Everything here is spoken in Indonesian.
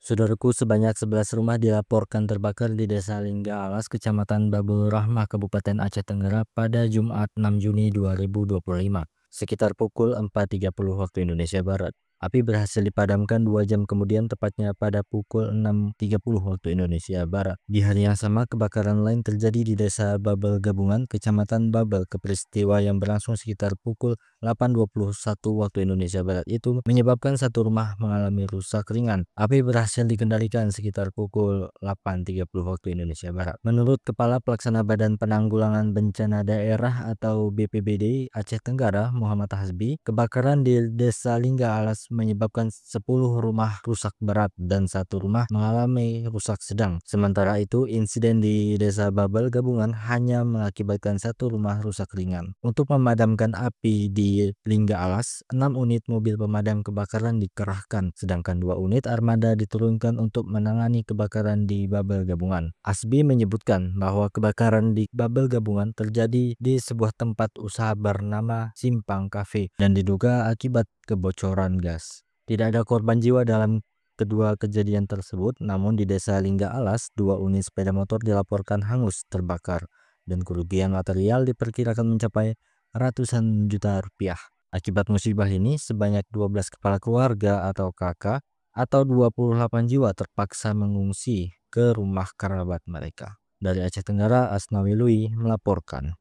Saudaraku, sebanyak 11 rumah dilaporkan terbakar di Desa Lingga Alas, Kecamatan Babul Rahmah, Kabupaten Aceh Tenggara pada Jumat 6 Juni 2025, sekitar pukul 4.30 waktu Indonesia Barat. Api berhasil dipadamkan 2 jam kemudian, tepatnya pada pukul 6.30 waktu Indonesia Barat. Di hari yang sama, kebakaran lain terjadi di Desa Babel Gabungan, Kecamatan Babel. Peristiwa yang berlangsung sekitar pukul 8.21 waktu Indonesia Barat itu menyebabkan satu rumah mengalami rusak ringan. Api berhasil dikendalikan sekitar pukul 8.30 waktu Indonesia Barat. Menurut Kepala Pelaksana Badan Penanggulangan Bencana Daerah atau BPBD Aceh Tenggara, Muhammad Hasbi, kebakaran di Desa Lingga Alas menyebabkan 10 rumah rusak berat dan satu rumah mengalami rusak sedang. Sementara itu, insiden di Desa Babel Gabungan hanya mengakibatkan satu rumah rusak ringan. Untuk memadamkan api di Lingga Alas, 6 unit mobil pemadam kebakaran dikerahkan, sedangkan 2 unit armada diturunkan untuk menangani kebakaran di Babel Gabungan. Hasbi menyebutkan bahwa kebakaran di Babel Gabungan terjadi di sebuah tempat usaha bernama Simpang Cafe dan diduga akibat kebocoran gas. Tidak ada korban jiwa dalam kedua kejadian tersebut, namun di Desa Lingga Alas, 2 unit sepeda motor dilaporkan hangus terbakar dan kerugian material diperkirakan mencapai ratusan juta rupiah. Akibat musibah ini, sebanyak 12 kepala keluarga atau KK atau 28 jiwa terpaksa mengungsi ke rumah kerabat mereka. Dari Aceh Tenggara, Asnawi Lui melaporkan.